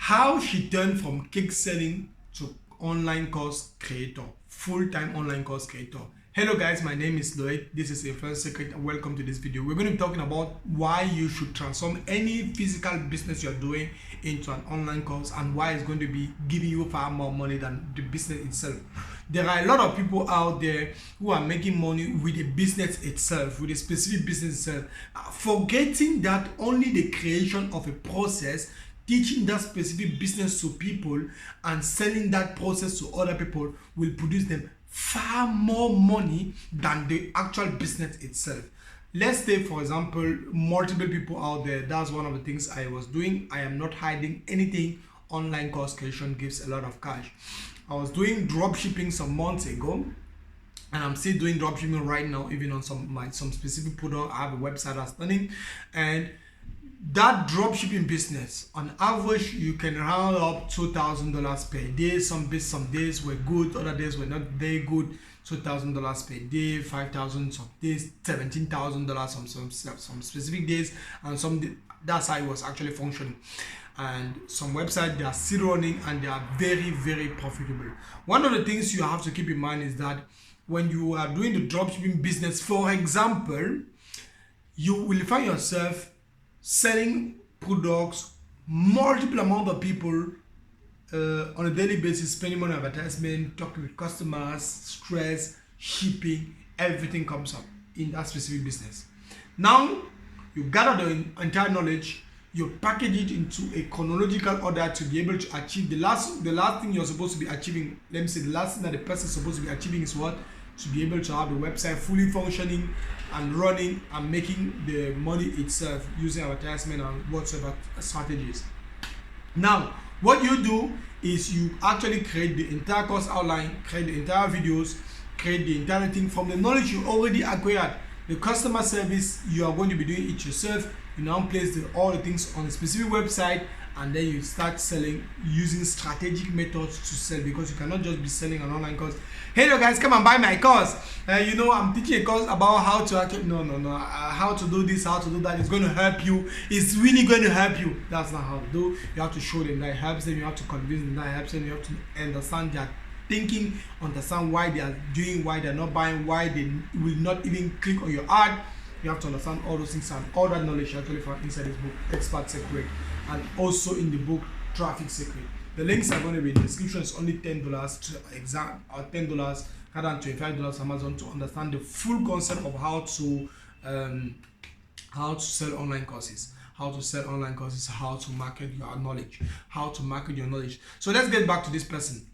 how she turned from cake selling to online course creator, full-time online course creator. Hello guys, my name is Loic. This is Influence Secret and welcome to this video. We're going to be talking about why you should transform any physical business you're doing into an online course and why it's going to be giving you far more money than the business itself. There are a lot of people out there who are making money with the business itself, with a specific business itself, forgetting that only the creation of a process, teaching that specific business to people and selling that process to other people will produce them far more money than the actual business itself. Let's say, for example, multiple people out there, that's one of the things I was doing. I am not hiding anything. Online course creation gives a lot of cash. I was doing drop shipping some months ago, and I'm still doing drop shipping right now, even on some specific product. I have a website that's running, and that drop shipping business, on average, you can round up $2,000 per day. Some days were good, other days were not very good. $2,000 per day, $5,000 some days, $17,000 some specific days, and that's how it was actually functioning. And some websites, they are still running and they are very, very profitable. One of the things you have to keep in mind is that when you are doing the dropshipping business, for example, you will find yourself selling products, multiple amount of people on a daily basis, spending money on advertisement, talking with customers, stress, shipping, everything comes up in that specific business. Now, you gather the entire knowledge, you package it into a chronological order to be able to achieve the last thing you're supposed to be achieving. Let me say the last thing that the person is supposed to be achieving is what? To be able to have the website fully functioning and running and making the money itself using advertisement and whatsoever strategies. Now, what you do is you actually create the entire course outline, create the entire videos, create the entire thing from the knowledge you already acquired. The customer service, you are going to be doing it yourself. You now place all the things on a specific website, and then you start selling using strategic methods to sell, because you cannot just be selling an online course. Hey guys, come and buy my course. I'm teaching a course about how to actually how to do this, how to do that. It's going to help you. It's really going to help you. That's not how to do. You have to show them that it helps them. You have to convince them that it helps them. You have to understand their thinking, understand why they are doing, why they're not buying, why they will not even click on your ad. You have to understand all those things, and all that knowledge you actually found inside this book, Expert Secret, and also in the book Traffic Secret. The links are going to be in the description. It's only $10 to exam, or $10 rather than $25 Amazon, to understand the full concept of how to sell online courses, how to market your knowledge, So let's get back to this person.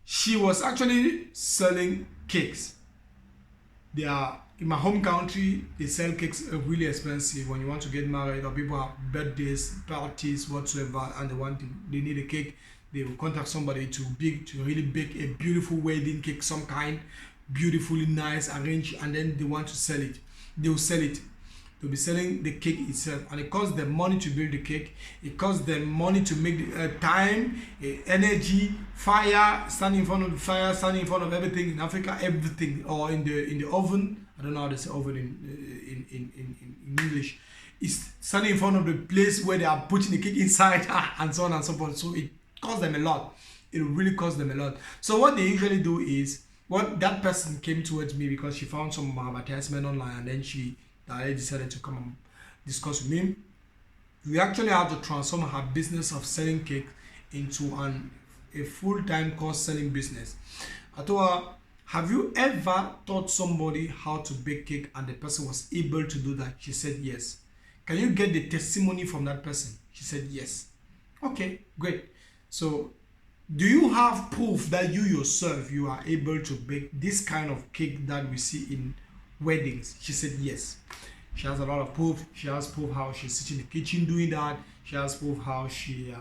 She was actually selling cakes. They are in my home country. They sell cakes really expensive. When you want to get married or people have birthdays, parties, whatsoever, and they need a cake, they will contact somebody to really bake a beautiful wedding cake, some kind, beautifully nice, arranged, and then they want to sell it. They will sell it. They'll be selling the cake itself, and it costs them money to build the cake. It costs them money to make the time, energy, fire, standing in front of the fire, standing in front of everything in Africa, everything, or in the oven. I don't know how to say oven in English. It's standing in front of the place where they are putting the cake inside, and so on and so forth. So it costs them a lot. It really costs them a lot. So what they usually do is, that person came towards me because she found some advertisement online, and then I decided to come and discuss with me. We actually have to transform her business of selling cake into a full-time course selling business. I told her, have you ever taught somebody how to bake cake and the person was able to do that? She said yes. Can you get the testimony from that person? She said yes. Okay, great. So do you have proof that you yourself, you are able to bake this kind of cake that we see in weddings? She said yes. She has a lot of proof. She has proof how she's sitting in the kitchen doing that. She has proof how she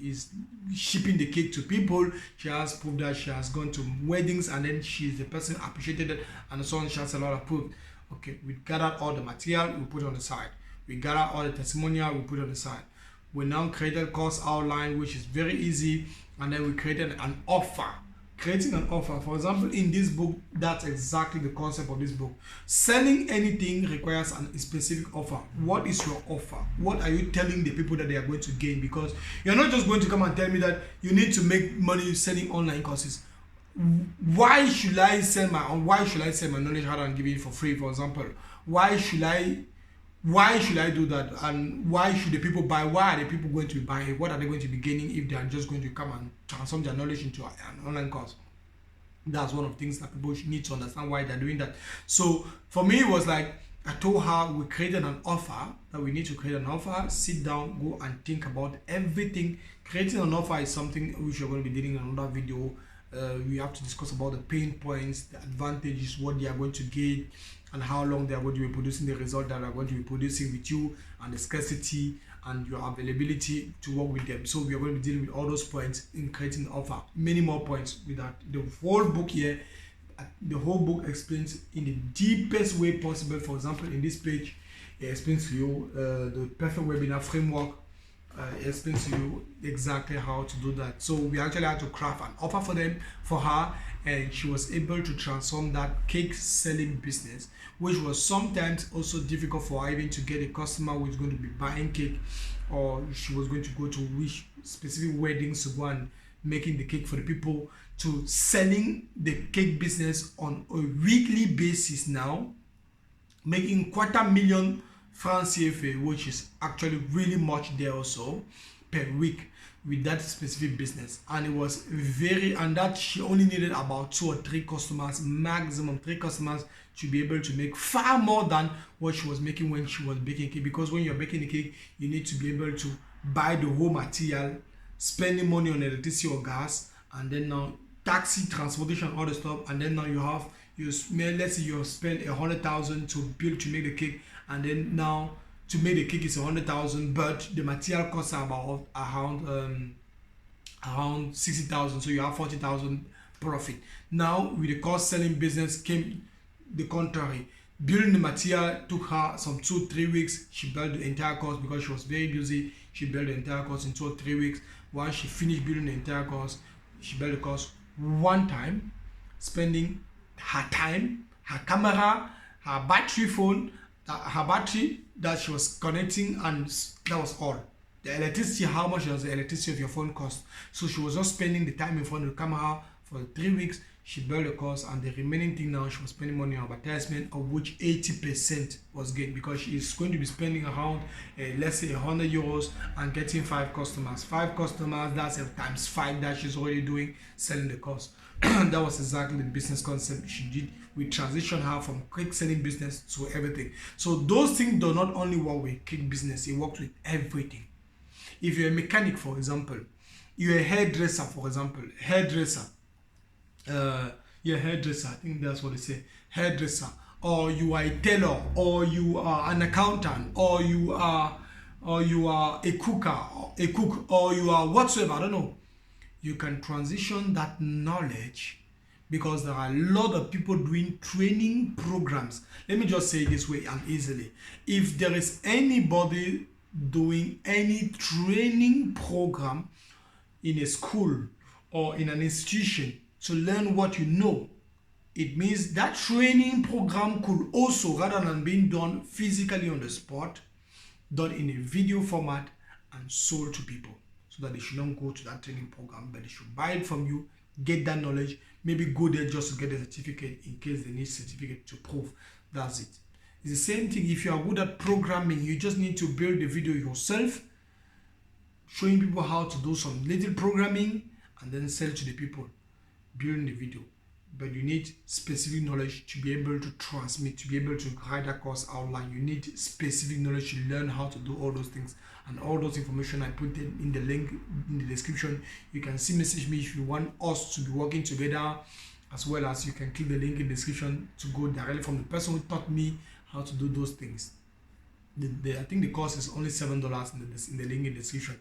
is shipping the cake to people. She has proof that she has gone to weddings and then she's the person appreciated it, and so on. She has a lot of proof. Okay, we gathered all the material, we put it on the side. We gathered all the testimonial, we put it on the side. We now created course outline, which is very easy, and then we created an offer. creating an offer. For example, in this book, that's exactly the concept of this book. Selling anything requires a specific offer. What is your offer? What are you telling the people that they are going to gain? Because you're not just going to come and tell me that you need to make money selling online courses. Why should I sell my knowledge rather than giving it for free? For example, why should I do that? And why should the people buy? Why are the people going to be buying? What are they going to be gaining if they are just going to come and transform their knowledge into an online course? That's one of the things that people need to understand why they're doing that. So for me, it was like I told her we created an offer, that we need to create an offer, sit down, go and think about everything. Creating an offer is something which we're going to be dealing in another video. We have to discuss about the pain points, the advantages, what they are going to get, and how long they are going to be producing the result that are going to be producing with you, and the scarcity and your availability to work with them. So we are going to be dealing with all those points in creating an offer. Many more points with that. The whole book here, the whole book explains in the deepest way possible. For example, in this page, it explains to you the perfect webinar framework. It explains to you exactly how to do that. So we actually had to craft an offer for her, and she was able to transform that cake selling business, which was sometimes also difficult for her even to get a customer who is going to be buying cake, or she was going to go to which specific weddings to go and making the cake for the people, to selling the cake business on a weekly basis now, making $250,000 francs CFA, which is actually really much there also per week with that specific business. And it was and that she only needed about 2 or 3 customers, maximum 3 customers, to be able to make far more than what she was making when she was baking cake. Because when you're baking a cake, you need to be able to buy the whole material, spending money on electricity or gas, and then now taxi, transportation, all the stuff, and then now let's say you spend 100,000 to make the cake, and then now to make the cake is 100,000, but the material costs are about around 60,000, so you have 40,000 profit. Now with the cost selling business came the contrary. Building the material took her some 2-3 weeks. She built the entire course because she was very busy. She built the entire course in 2 or 3 weeks. Once she finished building the entire course, she built the course one time, spending her time, her camera, her battery phone, her battery that she was connecting, and that was all. The electricity, how much does the electricity of your phone cost? So she was just spending the time in front of the camera for 3 weeks. She built the course, and the remaining thing now, she was spending money on advertisement, of which 80% was gained, because she is going to be spending around let's say €100 and getting 5 customers. 5 customers, that's times 5 that she's already doing selling the course. That was exactly the business concept she did. We transitioned her from cake selling business to everything. So those things do not only work with cake business, it works with everything. If you're a mechanic, for example, you're a hairdresser, for example, hairdresser, I think that's what they say, hairdresser, or you are a tailor, or you are an accountant, or you are a cook, or you are whatsoever, I don't know. You can transition that knowledge, because there are a lot of people doing training programs. Let me just say it this way and easily. If there is anybody doing any training program in a school or in an institution to learn what you know, it means that training program could also, rather than being done physically on the spot, done in a video format and sold to people, so that they should not go to that training program, but they should buy it from you, get that knowledge, maybe go there just to get a certificate in case they need certificate to prove. That's it. It's the same thing. If you are good at programming, you just need to build the video yourself, showing people how to do some little programming, and then sell to the people, building the video. But you need specific knowledge to be able to transmit, to be able to write that course outline. You need specific knowledge to learn how to do all those things, and all those information I put in the link in the description. You can message me if you want us to be working together, as well as you can click the link in the description to go directly from the person who taught me how to do those things. I think the course is only $7 in the link in the description.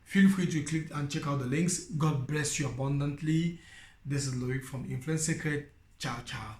Feel free to click and check out the links. God bless you abundantly. This is Loic from Influence Secret. Ciao, ciao.